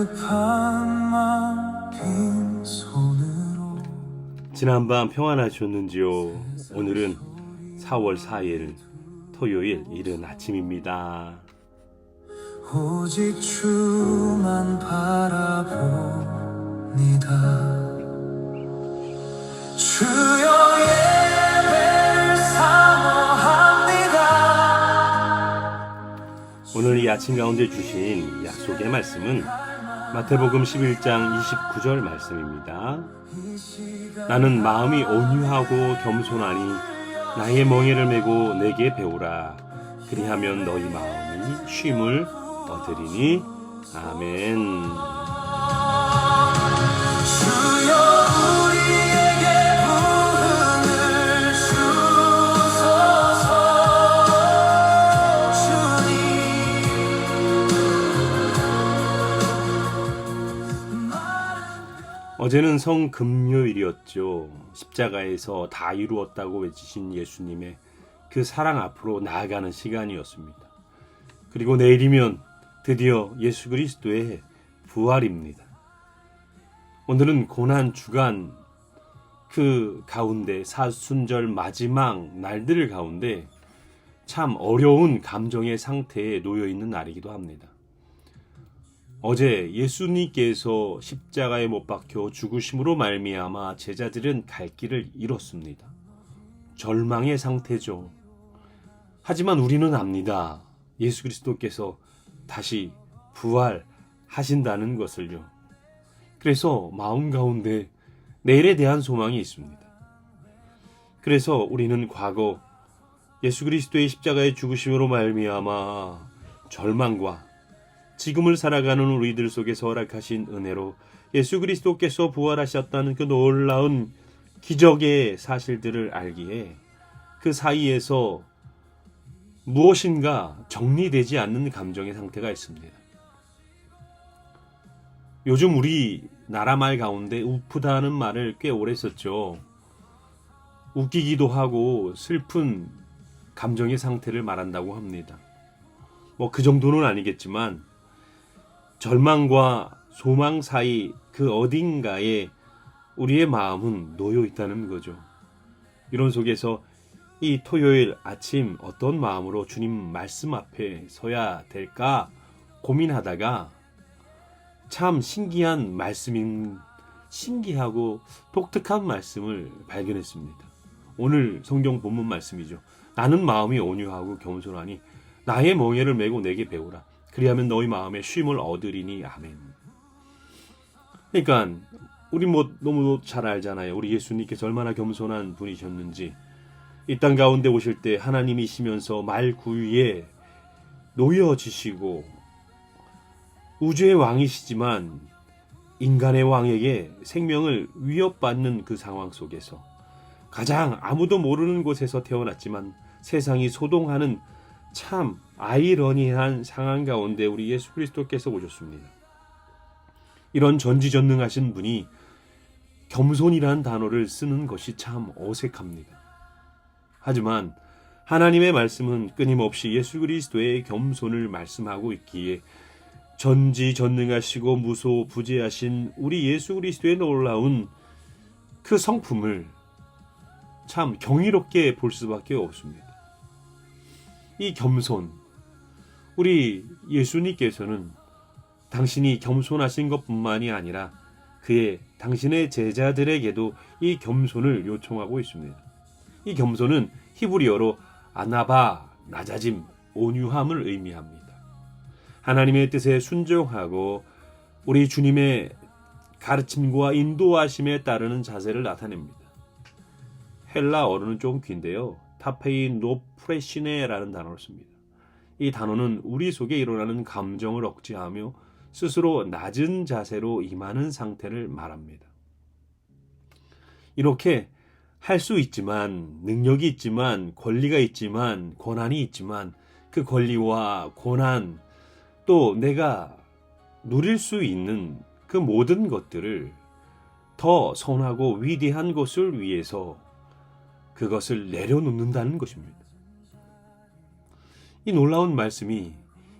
가득한 맘 빈손으로 지난밤 평안하셨는지요? 오늘은 4월 4일 토요일 이른 아침입니다. 오직 주만 바라봅니다. 주여 예배를 사모합니다. 오늘 이 아침 가운데 주신 약속의 말씀은 마태복음 11장 29절 말씀입니다. 나는 마음이 온유하고 겸손하니 나의 멍에를 메고 내게 배우라. 그리하면 너희 마음이 쉼을 얻으리니. 아멘. 주여 우리에게 부흥을 주소서. 주님 어제는 성금요일이었죠. 십자가에서 다 이루었다고 외치신 예수님의 그 사랑 앞으로 나아가는 시간이었습니다. 그리고 내일이면 드디어 예수 그리스도의 부활입니다. 오늘은 고난 주간 그 가운데 사순절 마지막 날들 가운데 참 어려운 감정의 상태에 놓여 있는 날이기도 합니다. 어제 예수님께서 십자가에 못 박혀 죽으심으로 말미암아 제자들은 갈 길을 잃었습니다. 절망의 상태죠. 하지만 우리는 압니다. 예수 그리스도께서 다시 부활하신다는 것을요. 그래서 마음 가운데 내일에 대한 소망이 있습니다. 그래서 우리는 과거 예수 그리스도의 십자가의 죽으심으로 말미암아 절망과 지금을 살아가는 우리들 속에서 허락하신 은혜로 예수 그리스도께서 부활하셨다는 그 놀라운 기적의 사실들을 알기에 그 사이에서 무엇인가 정리되지 않는 감정의 상태가 있습니다. 요즘 우리 나라 말 가운데 우프다는 말을 꽤 오래 썼죠. 웃기기도 하고 슬픈 감정의 상태를 말한다고 합니다. 그 정도는 아니겠지만 절망과 소망 사이 그 어딘가에 우리의 마음은 놓여 있다는 거죠. 이런 속에서 이 토요일 아침 어떤 마음으로 주님 말씀 앞에 서야 될까 고민하다가 참 신기한 말씀인 신기하고 독특한 말씀을 발견했습니다. 오늘 성경 본문 말씀이죠. 나는 마음이 온유하고 겸손하니 나의 멍에를 메고 내게 배우라. 그리하면 너희 마음에 쉼을 얻으리니. 아멘. 그러니까 우리 너무 잘 알잖아요. 우리 예수님께서 얼마나 겸손한 분이셨는지. 이 땅 가운데 오실 때 하나님이시면서 말 구유에 놓여지시고 우주의 왕이시지만 인간의 왕에게 생명을 위협받는 그 상황 속에서 가장 아무도 모르는 곳에서 태어났지만 세상이 소동하는 참 아이러니한 상황 가운데 우리 예수 그리스도께서 오셨습니다. 이런 전지전능하신 분이 겸손이라는 단어를 쓰는 것이 참 어색합니다. 하지만 하나님의 말씀은 끊임없이 예수 그리스도의 겸손을 말씀하고 있기에 전지전능하시고 무소부재하신 우리 예수 그리스도의 놀라운 그 성품을 참 경이롭게 볼 수밖에 없습니다. 이 겸손, 우리 예수님께서는 당신이 겸손하신 것뿐만이 아니라 당신의 제자들에게도 이 겸손을 요청하고 있습니다. 이 겸손은 히브리어로 아나바, 낮아짐, 온유함을 의미합니다. 하나님의 뜻에 순종하고 우리 주님의 가르침과 인도하심에 따르는 자세를 나타냅니다. 헬라어로는 좀 긴데요. 타페이노프레시네라는 단어를 씁니다. 이 단어는 우리 속에 일어나는 감정을 억제하며 스스로 낮은 자세로 임하는 상태를 말합니다. 이렇게 할 수 있지만, 능력이 있지만, 권리가 있지만, 권한이 있지만 그 권리와 권한 또 내가 누릴 수 있는 그 모든 것들을 더 선하고 위대한 것을 위해서 그것을 내려놓는다는 것입니다. 이 놀라운 말씀이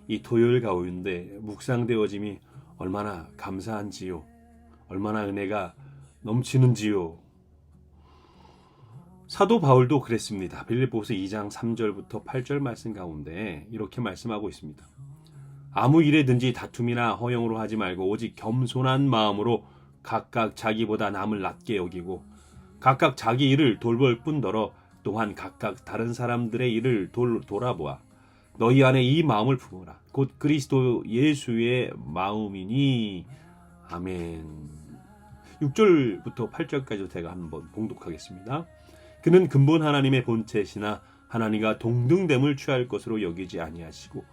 이 토요일 가운데 묵상되어짐이 얼마나 감사한지요. 얼마나 은혜가 넘치는지요. 사도 바울도 그랬습니다. 빌립보서 2장 3절부터 8절 말씀 가운데 이렇게 말씀하고 있습니다. 아무 일에든지 다툼이나 허영으로 하지 말고 오직 겸손한 마음으로 각각 자기보다 남을 낮게 여기고 각각 자기 일을 돌볼 뿐더러 또한 각각 다른 사람들의 일을 돌아보아 너희 안에 이 마음을 품으라. 곧 그리스도 예수의 마음이니. 아멘. 6절부터 8절까지 제가 한번 봉독하겠습니다. 그는 근본 하나님의 본체시나 하나님과 동등됨을 취할 것으로 여기지 아니하시고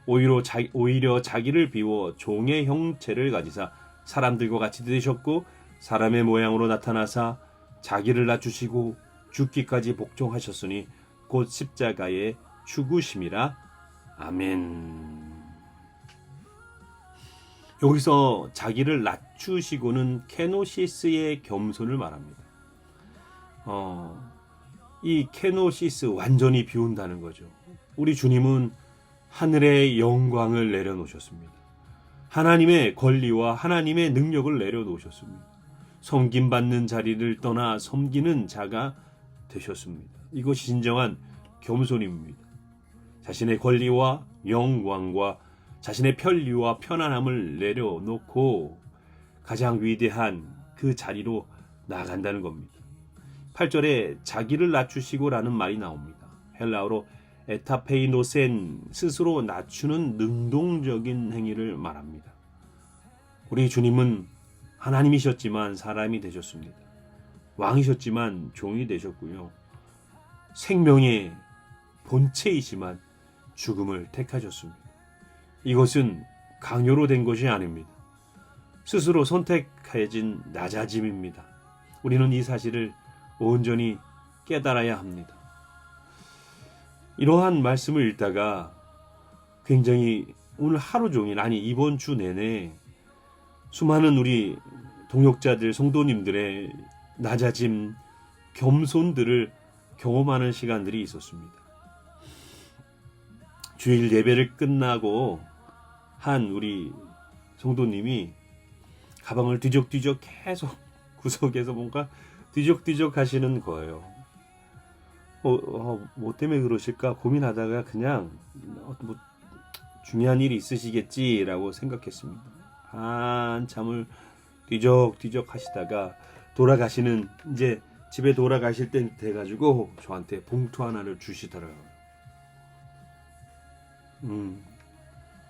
오히려 자기를 비워 종의 형체를 가지사 사람들과 같이 되셨고 사람의 모양으로 나타나사 자기를 낮추시고 죽기까지 복종하셨으니 곧 십자가의 죽으심이라. 아멘. 여기서 자기를 낮추시고는 케노시스의 겸손을 말합니다. 이 케노시스 완전히 비운다는 거죠. 우리 주님은 하늘의 영광을 내려놓으셨습니다. 하나님의 권리와 하나님의 능력을 내려놓으셨습니다. 섬김받는 자리를 떠나 섬기는 자가 되셨습니다. 이것이 진정한 겸손입니다. 자신의 권리와 영광과 자신의 편리와 편안함을 내려놓고 가장 위대한 그 자리로 나아간다는 겁니다. 8절에 자기를 낮추시고라는 말이 나옵니다. 헬라어로 에타페이노센, 스스로 낮추는 능동적인 행위를 말합니다. 우리 주님은 하나님이셨지만 사람이 되셨습니다. 왕이셨지만 종이 되셨고요. 생명의 본체이지만 죽음을 택하셨습니다. 이것은 강요로 된 것이 아닙니다. 스스로 선택해진 낮아짐입니다. 우리는 이 사실을 온전히 깨달아야 합니다. 이러한 말씀을 읽다가 굉장히 오늘 하루 종일, 아니 이번 주 내내 수많은 우리 동역자들, 성도님들의 낮아짐, 겸손들을 경험하는 시간들이 있었습니다. 주일 예배를 끝나고 한 우리 성도님이 가방을 뒤적뒤적 계속 구석에서 뭔가 뒤적뒤적 하시는 거예요. 뭐 때문에 그러실까 고민하다가 그냥 뭐 중요한 일이 있으시겠지라고 생각했습니다. 한참을 뒤적뒤적 하시다가 돌아가시는, 이제 집에 돌아가실 때 돼가지고 저한테 봉투 하나를 주시더라고요.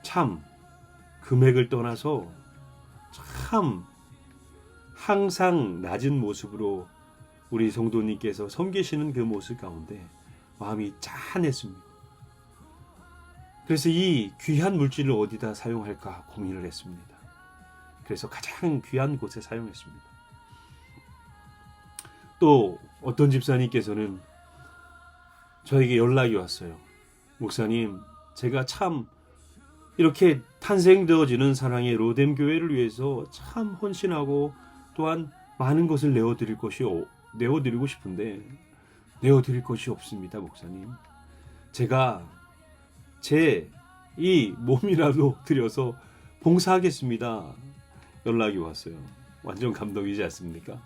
참 금액을 떠나서 참 항상 낮은 모습으로 우리 성도님께서 섬기시는 그 모습 가운데 마음이 짠했습니다. 그래서 이 귀한 물질을 어디다 사용할까 고민을 했습니다. 그래서 가장 귀한 곳에 사용했습니다. 또 어떤 집사님께서는 저에게 연락이 왔어요. 목사님, 제가 참 이렇게 탄생되어지는 사랑의 로뎀 교회를 위해서 참 헌신하고 또한 많은 것을 내어드리고 싶은데 내어드릴 것이 없습니다, 목사님. 제가 제 이 몸이라도 드려서 봉사하겠습니다. 연락이 왔어요. 완전 감동이지 않습니까?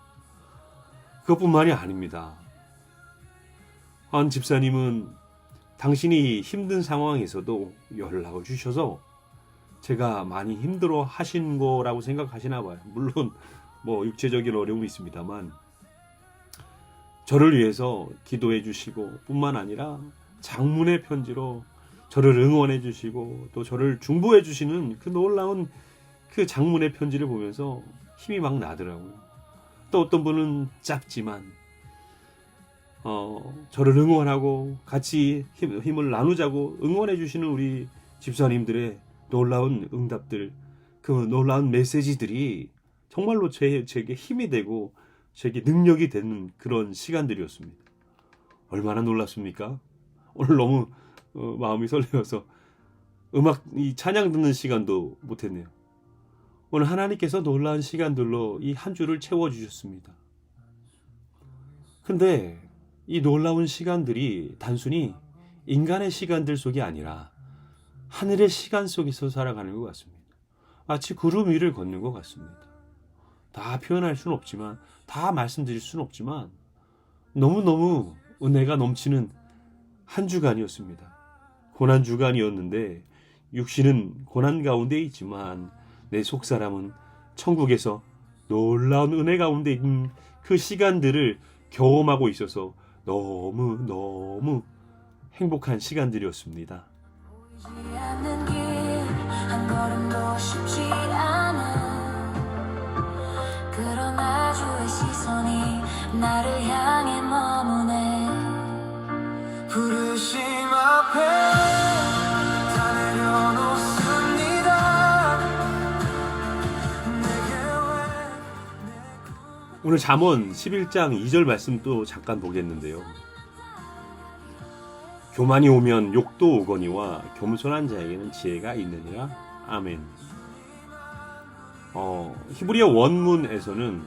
그것뿐만이 아닙니다. 한 집사님은 당신이 힘든 상황에서도 연락을 주셔서 제가 많이 힘들어 하신 거라고 생각하시나 봐요. 물론 뭐 육체적인 어려움이 있습니다만 저를 위해서 기도해 주시고 뿐만 아니라 장문의 편지로 저를 응원해 주시고 또 저를 중보해 주시는 그 놀라운 그 장문의 편지를 보면서 힘이 막 나더라고요. 또 어떤 분은 짧지만 저를 응원하고 같이 힘을 나누자고 응원해 주시는 우리 집사님들의 놀라운 응답들, 그 놀라운 메시지들이 정말로 제게 힘이 되고 제게 능력이 되는 그런 시간들이었습니다. 얼마나 놀랐습니까? 오늘 너무 마음이 설레어서 이 찬양 듣는 시간도 못했네요. 오늘 하나님께서 놀라운 시간들로 이 한 주를 채워주셨습니다. 근데 이 놀라운 시간들이 단순히 인간의 시간들 속이 아니라 하늘의 시간 속에서 살아가는 것 같습니다. 마치 구름 위를 걷는 것 같습니다. 다 표현할 수는 없지만, 다 말씀드릴 수는 없지만 너무너무 은혜가 넘치는 한 주간이었습니다. 고난 주간이었는데 육신은 고난 가운데 있지만 내 속사람은 천국에서 놀라운 은혜 가운데 있는 그 시간들을 경험하고 있어서 너무 행복한 시간들이었습니다. 보이지 않는 길 한 걸음도 쉽지 않아. 그러나 주의 시선이 나를 향해 머무네. 부르심 앞에 다 내려놓습니다. 내게 오늘 잠언 11장 2절 말씀 또 잠깐 보겠는데요. 교만이 오면 욕도 오거니와 겸손한 자에게는 지혜가 있느니라. 아멘. 히브리어 원문에서는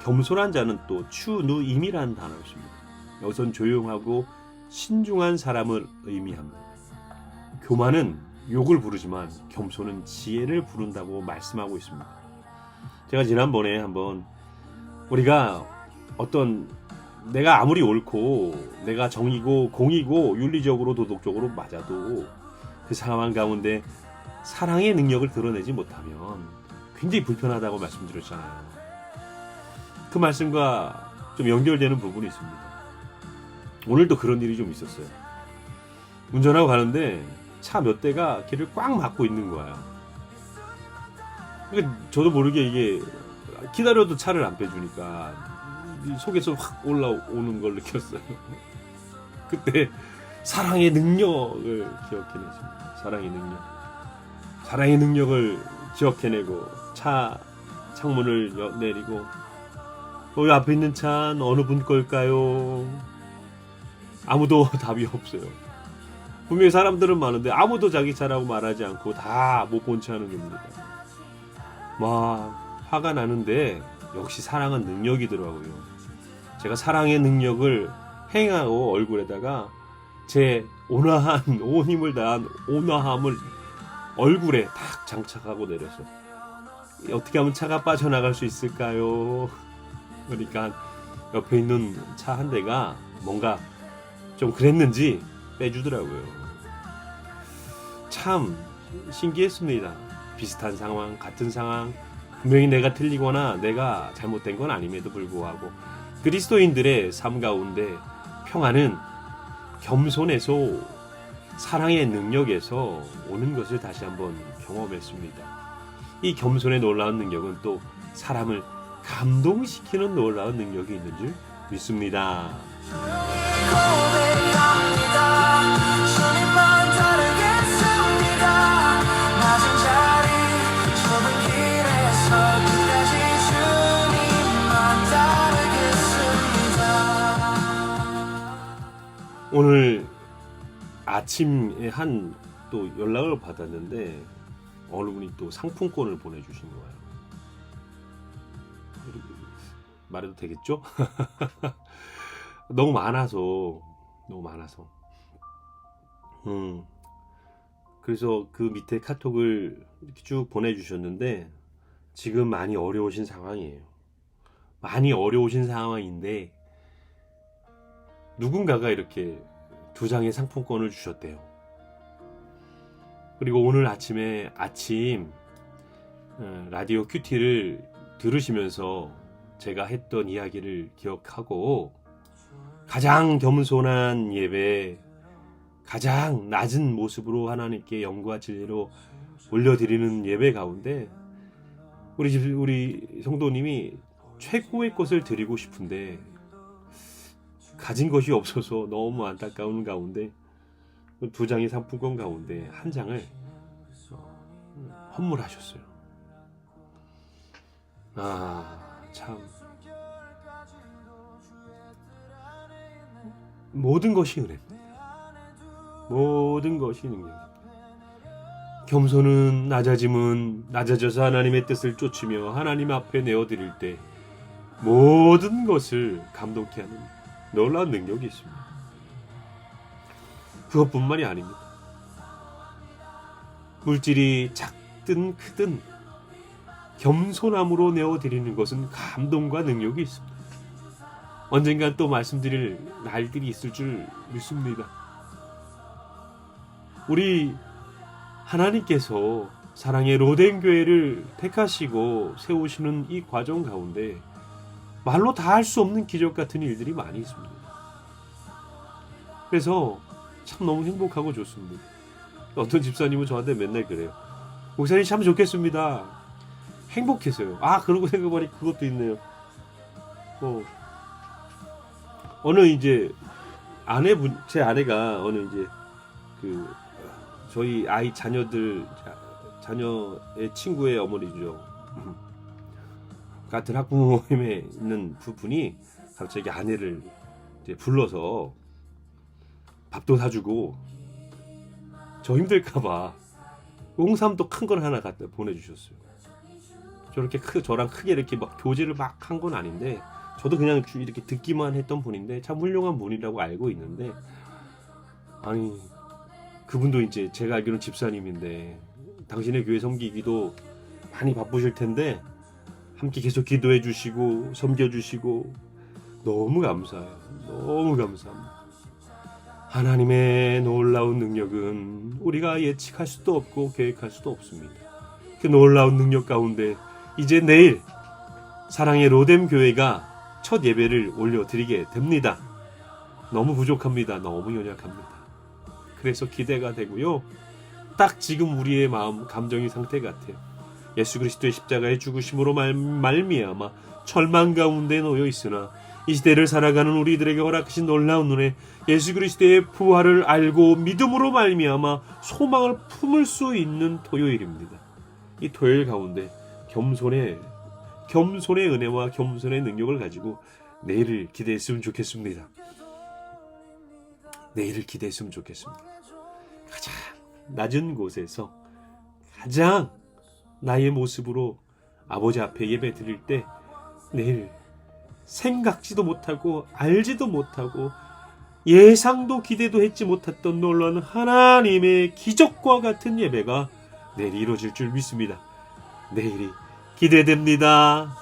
겸손한 자는 또 추누임이라는 단어가 있습니다. 여기선 조용하고 신중한 사람을 의미합니다. 교만은 욕을 부르지만 겸손은 지혜를 부른다고 말씀하고 있습니다. 제가 지난번에 한번 우리가 어떤 내가 아무리 옳고 내가 정의고 공의고 윤리적으로 도덕적으로 맞아도 그 상황 가운데 사랑의 능력을 드러내지 못하면 굉장히 불편하다고 말씀드렸잖아요. 그 말씀과 좀 연결되는 부분이 있습니다. 오늘도 그런 일이 좀 있었어요. 운전하고 가는데 차 몇 대가 길을 꽉 막고 있는 거야. 그러니까 저도 모르게 이게 기다려도 차를 안 빼주니까 속에서 확 올라오는 걸 느꼈어요. 그때 사랑의 능력을 기억해냈습니다. 사랑의 능력을 기억해내고 차 창문을 내리고 여기 앞에 있는 차는 어느 분 걸까요? 아무도 답이 없어요. 분명히 사람들은 많은데 아무도 자기 차라고 말하지 않고 다 못 본 채 하는 겁니다. 막 화가 나는데 역시 사랑은 능력이더라고요. 제가 사랑의 능력을 행하고 얼굴에다가 제 온화한 온 힘을 다한 온화함을 얼굴에 탁 장착하고 내려서 어떻게 하면 차가 빠져나갈 수 있을까요? 그러니까 옆에 있는 차 한 대가 뭔가 좀 그랬는지 빼주더라고요. 참 신기했습니다. 비슷한 상황, 같은 상황, 분명히 내가 틀리거나 내가 잘못된 건 아님에도 불구하고 그리스도인들의 삶 가운데 평안은 겸손에서 사랑의 능력에서 오는 것을 다시 한번 경험했습니다. 이 겸손의 놀라운 능력은 또 사람을 감동시키는 놀라운 능력이 있는 줄 믿습니다. 고백합니다. 주님만 따르겠습니다. 낮은 자리 좁은 길에서 끝까지 주님만 따르겠습니다. 오늘 아침에 한 또 연락을 받았는데 어느 분이 또 상품권을 보내주신 거예요. 말해도 되겠죠? 너무 많아서 그래서 그 밑에 카톡을 이렇게 쭉 보내주셨는데 지금 많이 어려우신 상황이에요. 많이 어려우신 상황인데 누군가가 이렇게 2장의 상품권을 주셨대요. 그리고 오늘 아침 라디오 큐티를 들으시면서 제가 했던 이야기를 기억하고 가장 겸손한 예배, 가장 낮은 모습으로 하나님께 영과 진리로 올려드리는 예배 가운데 우리 성도님이 최고의 것을 드리고 싶은데 가진 것이 없어서 너무 안타까운 가운데 2장의 상품권 가운데 1장을 헌물하셨어요. 참 모든 것이 은혜입니다. 모든 것이 능력입니다. 겸손은 낮아져서 하나님의 뜻을 쫓으며 하나님 앞에 내어드릴 때 모든 것을 감동케 하는 놀라운 능력이 있습니다. 그것뿐만이 아닙니다. 물질이 작든 크든 겸손함으로 내어드리는 것은 감동과 능력이 있습니다. 언젠간 또 말씀드릴 날들이 있을 줄 믿습니다. 우리 하나님께서 사랑의 로덴 교회를 택하시고 세우시는 이 과정 가운데 말로 다 할 수 없는 기적 같은 일들이 많이 있습니다. 그래서 참 너무 행복하고 좋습니다. 어떤 집사님은 저한테 맨날 그래요. 목사님 참 좋겠습니다. 행복해서요. 그러고 생각해보니 그것도 있네요. 어느 이제 제 아내가 어느 이제 저희 아이 자녀의 친구의 어머니죠. 같은 학부모임에 있는 부분이 갑자기 아내를 이제 불러서 밥도 사주고 저 힘들까봐 홍삼도 큰 걸 하나 갖다 보내주셨어요. 저렇게 저랑 크게 이렇게 막 교제를 막 한 건 아닌데 저도 그냥 이렇게 듣기만 했던 분인데 참 훌륭한 분이라고 알고 있는데 아니 그분도 이제 제가 알기로는 집사님인데 당신의 교회 섬기기도 많이 바쁘실 텐데 함께 계속 기도해 주시고 섬겨 주시고 너무 감사해요. 너무 감사합니다. 하나님의 놀라운 능력은 우리가 예측할 수도 없고 계획할 수도 없습니다. 그 놀라운 능력 가운데 이제 내일 사랑의 로뎀 교회가 첫 예배를 올려드리게 됩니다. 너무 부족합니다. 너무 연약합니다. 그래서 기대가 되고요. 딱 지금 우리의 마음 감정의 상태 같아요. 예수 그리스도의 십자가의 죽으심으로 말미암아 절망 가운데 놓여 있으나 이 시대를 살아가는 우리들에게 허락하신 놀라운 은혜, 예수 그리스도의 부활을 알고 믿음으로 말미암아 소망을 품을 수 있는 토요일입니다. 이 토요일 가운데 겸손의 은혜와 겸손의 능력을 가지고 내일을 기대했으면 좋겠습니다. 내일을 기대했으면 좋겠습니다. 가장 낮은 곳에서 가장 나의 모습으로 아버지 앞에 예배 드릴 때 내일 생각지도 못하고 알지도 못하고 예상도 기대도 했지 못했던 놀라운 하나님의 기적과 같은 예배가 내일 이루어질 줄 믿습니다. 내일이 기대됩니다.